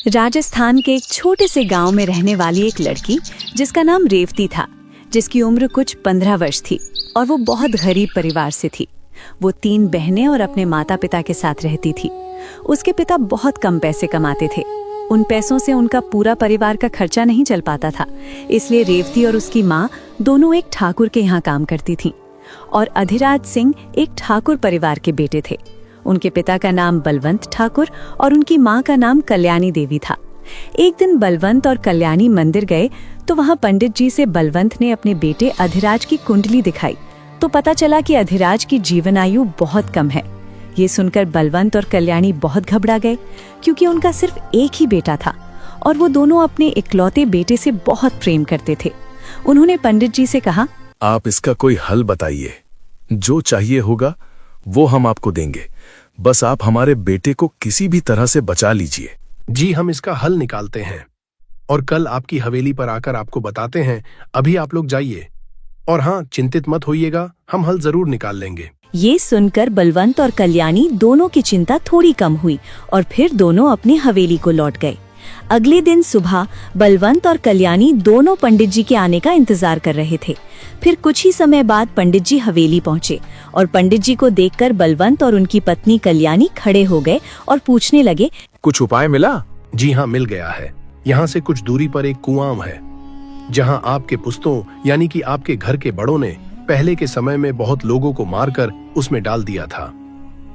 राजस्थान के एक छोटे से गांव में रहने वाली एक लड़की जिसका नाम रेवती था, जिसकी उम्र कुछ 15 वर्ष थी और वो बहुत गरीब परिवार से थी। वो 3 बहनें और अपने माता पिता के साथ रहती थी। उसके पिता बहुत कम पैसे कमाते थे। उन पैसों से उनका पूरा परिवार का खर्चा नहीं चल पाता था, इसलिए रेवती और उसकी माँ दोनों एक ठाकुर के यहाँ काम करती थीं और अधिराज सिंह एक ठाकुर परिवार के बेटे थे। उनके पिता का नाम बलवंत ठाकुर और उनकी माँ का नाम कल्याणी देवी था। एक दिन बलवंत और कल्याणी मंदिर गए तो वहाँ पंडित जी से बलवंत ने अपने बेटे अधिराज की कुंडली दिखाई तो पता चला कि अधिराज की जीवन आयु बहुत कम है। ये सुनकर बलवंत और कल्याणी बहुत घबरा गए, क्योंकि उनका सिर्फ एक ही बेटा था और वो दोनों अपने इकलौते बेटे से बहुत प्रेम करते थे। उन्होंने पंडित जी से कहा, आप इसका कोई हल बताइए। जो चाहिए होगा वो हम आपको देंगे, बस आप हमारे बेटे को किसी भी तरह से बचा लीजिए। जी, हम इसका हल निकालते हैं और कल आपकी हवेली पर आकर आपको बताते हैं। अभी आप लोग जाइए और हाँ, चिंतित मत होइएगा, हम हल जरूर निकाल लेंगे। ये सुनकर बलवंत और कल्याणी दोनों की चिंता थोड़ी कम हुई और फिर दोनों अपनी हवेली को लौट गए। अगले दिन सुबह बलवंत और कल्याणी दोनों पंडित जी के आने का इंतजार कर रहे थे। फिर कुछ ही समय बाद पंडित जी हवेली पहुंचे और पंडित जी को देखकर बलवंत और उनकी पत्नी कल्याणी खड़े हो गए और पूछने लगे, कुछ उपाय मिला? जी हाँ, मिल गया है। यहाँ से कुछ दूरी पर एक कुआं है, जहाँ आपके पुस्तों यानी कि आपके घर के बड़ों ने पहले के समय में बहुत लोगों को मारकर उसमें डाल दिया था।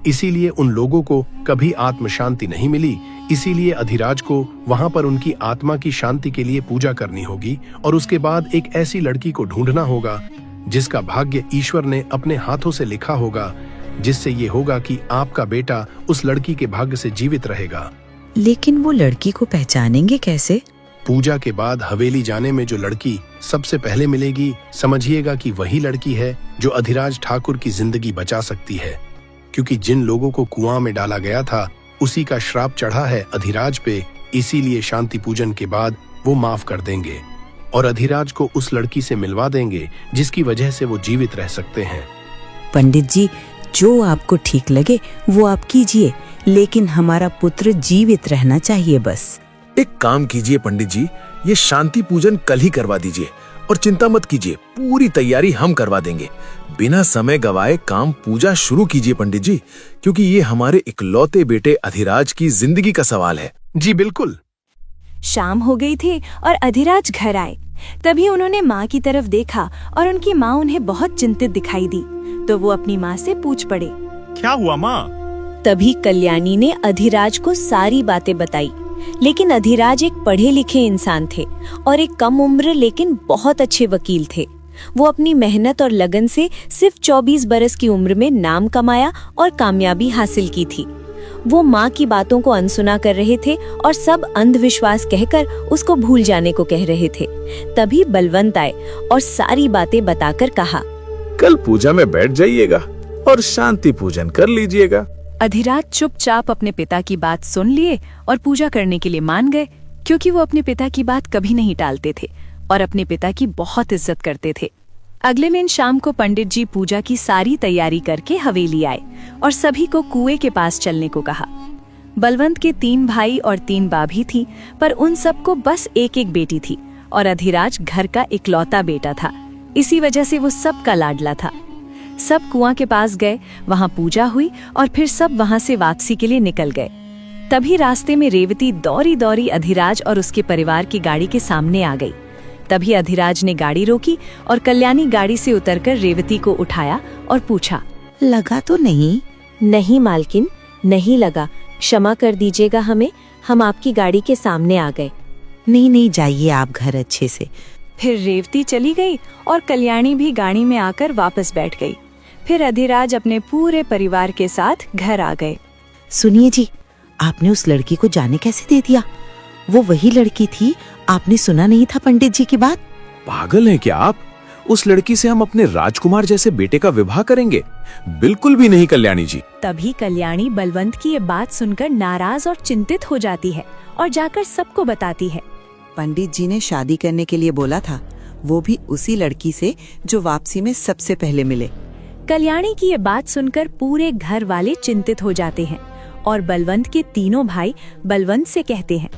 इसीलिए उन लोगों को कभी आत्म शांति नहीं मिली। इसीलिए अधिराज को वहां पर उनकी आत्मा की शांति के लिए पूजा करनी होगी और उसके बाद एक ऐसी लड़की को ढूंढना होगा जिसका भाग्य ईश्वर ने अपने हाथों से लिखा होगा, जिससे ये होगा कि आपका बेटा उस लड़की के भाग्य से जीवित रहेगा। लेकिन वो लड़की को पहचानेंगे कैसे? पूजा के बाद हवेली जाने में जो लड़की सबसे पहले मिलेगी, समझिएगा कि वही लड़की है जो अधिराज ठाकुर की जिंदगी बचा सकती है, क्योंकि जिन लोगों को कुआं में डाला गया था उसी का श्राप चढ़ा है अधिराज पे। इसीलिए शांति पूजन के बाद वो माफ कर देंगे और अधिराज को उस लड़की से मिलवा देंगे जिसकी वजह से वो जीवित रह सकते हैं। पंडित जी, जो आपको ठीक लगे वो आप कीजिए, लेकिन हमारा पुत्र जीवित रहना चाहिए बस। एक काम कीजिए पंडित जी, ये शांति पूजन कल ही करवा दीजिए और चिंता मत कीजिए, पूरी तैयारी हम करवा देंगे। बिना समय गवाए काम पूजा शुरू कीजिए पंडित जी, क्योंकि ये हमारे इकलौते बेटे अधिराज की जिंदगी का सवाल है। जी बिल्कुल। शाम हो गई थी और अधिराज घर आए। तभी उन्होंने माँ की तरफ देखा और उनकी माँ उन्हें बहुत चिंतित दिखाई दी, तो वो अपनी माँ से पूछ पड़े, क्या हुआ माँ? तभी कल्याणी ने अधिराज को सारी बातें बताई। लेकिन अधिराज एक पढ़े लिखे इंसान थे और एक कम उम्र लेकिन बहुत अच्छे वकील थे। वो अपनी मेहनत और लगन से सिर्फ 24 बरस की उम्र में नाम कमाया और कामयाबी हासिल की थी। वो माँ की बातों को अनसुना कर रहे थे और सब अंधविश्वास कहकर उसको भूल जाने को कह रहे थे। तभी बलवंत आए और सारी बातें बताकर कहा, कल पूजा में बैठ जाइएगा और शांति पूजन कर लीजिएगा। अधिराज चुपचाप अपने पिता की बात सुन लिए और पूजा करने के लिए मान गए, क्योंकि वो अपने पिता की बात कभी नहीं टालते थे और अपने पिता की बहुत इज्जत करते थे। अगले दिन शाम को पंडित जी पूजा की सारी तैयारी करके हवेली आए और सभी को कुएं के पास चलने को कहा। बलवंत के 3 भाई और 3 भाभी थी, पर उन सबको बस एक एक बेटी थी और अधिराज घर का इकलौता बेटा था। इसी वजह से वो सबका लाडला था। सब कुआं के पास गए, वहां पूजा हुई और फिर सब वहां से वापसी के लिए निकल गए। तभी रास्ते में रेवती दौड़ी दौड़ी अधिराज और उसके परिवार की गाड़ी के सामने आ गई। तभी अधिराज ने गाड़ी रोकी और कल्याणी गाड़ी से उतरकर रेवती को उठाया और पूछा, लगा तो नहीं? नहीं मालकिन, नहीं लगा, क्षमा कर दीजिएगा हमें, हम आपकी गाड़ी के सामने आ गए। नहीं, जाइए आप घर अच्छे से। फिर रेवती चली गई और कल्याणी भी गाड़ी में आकर वापस बैठ गई। फिर अधिराज अपने पूरे परिवार के साथ घर आ गए। सुनिए जी, आपने उस लड़की को जाने कैसे दे दिया? वो वही लड़की थी, आपने सुना नहीं था पंडित जी की बात? पागल हैं क्या आप? उस लड़की से हम अपने राजकुमार जैसे बेटे का विवाह करेंगे? बिल्कुल भी नहीं कल्याणी जी। तभी कल्याणी बलवंत की ये बात सुनकर नाराज और चिंतित हो जाती है और जाकर सबको बताती है, पंडित जी ने शादी करने के लिए बोला था, वो भी उसी लड़की से जो वापसी में सबसे पहले मिले। कल्याणी की ये बात सुनकर पूरे घर वाले चिंतित हो जाते हैं और बलवंत के तीनों भाई बलवंत से कहते हैं,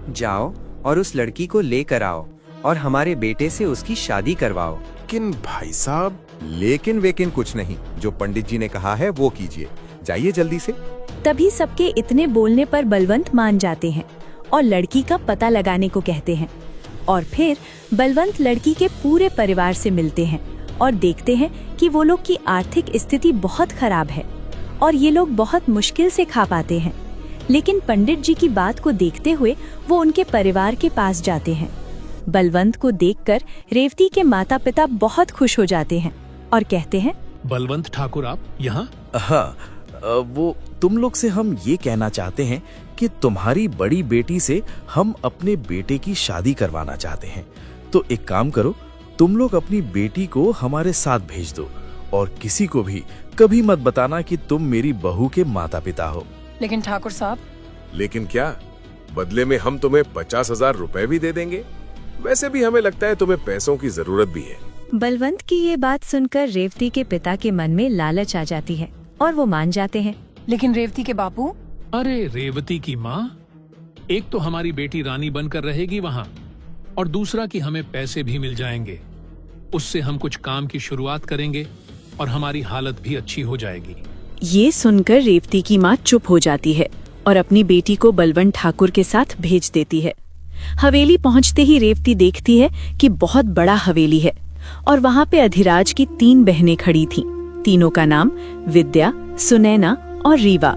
जाओ और उस लड़की को लेकर आओ और हमारे बेटे से उसकी शादी करवाओ। लेकिन भाई साहब, लेकिन वेकिन कुछ नहीं, जो पंडित जी ने कहा है वो कीजिए। जाइए जल्दी से। तभी सबके इतने बोलने पर बलवंत मान जाते हैं और लड़की का पता लगाने को कहते हैं। और फिर बलवंत लड़की के पूरे परिवार से मिलते हैं और देखते हैं कि वो लोग की आर्थिक स्थिति बहुत खराब है और ये लोग बहुत मुश्किल से खा पाते हैं। लेकिन पंडित जी की बात को देखते हुए वो उनके परिवार के पास जाते हैं। बलवंत को देखकर रेवती के माता पिता बहुत खुश हो जाते हैं और कहते हैं, बलवंत ठाकुर आप यहाँ? हाँ, वो तुम लोग से हम ये कहना चाहते हैं कि तुम्हारी बड़ी बेटी से हम अपने बेटे की शादी करवाना चाहते हैं। तो एक काम करो, तुम लोग अपनी बेटी को हमारे साथ भेज दो और किसी को भी कभी मत बताना कि तुम मेरी बहू के माता पिता हो। लेकिन ठाकुर साहब, लेकिन क्या? बदले में हम तुम्हें 50,000 रुपए भी दे देंगे। वैसे भी हमें लगता है तुम्हें पैसों की जरूरत भी है। बलवंत की ये बात सुनकर रेवती के पिता के मन में लालच आ जाती है और वो मान जाते हैं। लेकिन रेवती के बापू? अरे रेवती की माँ, एक तो हमारी बेटी रानी बनकर रहेगी वहाँ और दूसरा कि हमें पैसे भी मिल जाएंगे। उससे हम कुछ काम की शुरुआत करेंगे और हमारी हालत भी अच्छी हो जाएगी। ये सुनकर रेवती की माँ चुप हो जाती है और अपनी बेटी को बलवंत ठाकुर के साथ भेज देती है। हवेली पहुंचते ही रेवती देखती है कि बहुत बड़ा हवेली है और वहाँ पे अधिराज की 3 बहनें खड़ी थीं। तीनों का नाम विद्या, सुनैना और रीवा,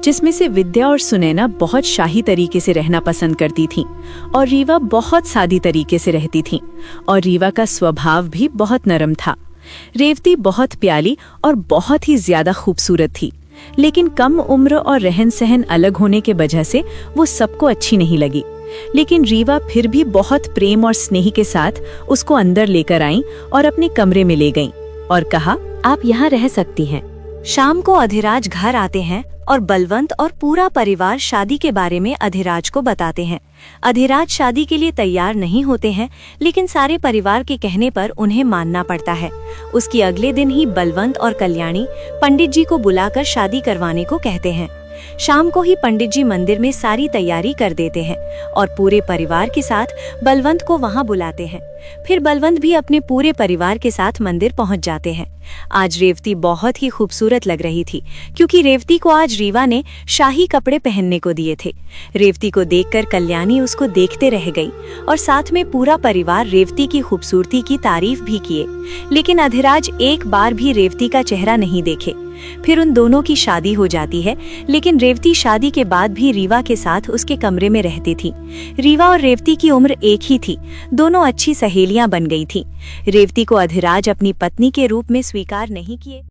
जिसमें से विद्या और सुनैना बहुत शाही तरीके से रहना पसंद करती थीं और रीवा बहुत सादी तरीके से रहती थीं और रीवा का स्वभाव भी बहुत नरम था। रेवती बहुत प्यारी और बहुत ही ज्यादा खूबसूरत थी, लेकिन कम उम्र और रहन सहन अलग होने के वजह से वो सबको अच्छी नहीं लगी। लेकिन रीवा फिर भी बहुत प्रेम और स्नेह के साथ उसको अंदर लेकर आई और अपने कमरे में ले गईं और कहा, आप यहाँ रह सकती हैं। शाम को अधिराज घर आते हैं और बलवंत और पूरा परिवार शादी के बारे में अधिराज को बताते हैं। अधिराज शादी के लिए तैयार नहीं होते हैं, लेकिन सारे परिवार के कहने पर उन्हें मानना पड़ता है। उसके अगले दिन ही बलवंत और कल्याणी पंडित जी को बुलाकर शादी करवाने को कहते हैं। शाम को ही पंडित जी मंदिर में सारी तैयारी कर देते हैं और पूरे परिवार के साथ बलवंत को वहां बुलाते हैं। फिर बलवंत भी अपने पूरे परिवार के साथ मंदिर पहुंच जाते हैं। आज रेवती बहुत ही खूबसूरत लग रही थी, क्योंकि रेवती को आज रीवा ने शाही कपड़े पहनने को दिए थे। रेवती को देखकर कल्याणी उसको देखते रह गई और साथ में पूरा परिवार रेवती की खूबसूरती की तारीफ भी किए। लेकिन अधिराज एक बार भी रेवती का चेहरा नहीं देखे। फिर उन दोनों की शादी हो जाती है, लेकिन रेवती शादी के बाद भी रीवा के साथ उसके कमरे में रहती थी। रीवा और रेवती की उम्र एक ही थी, दोनों अच्छी सहेलियां बन गई थी। रेवती को अधिराज अपनी पत्नी के रूप में स्वीकार नहीं किए।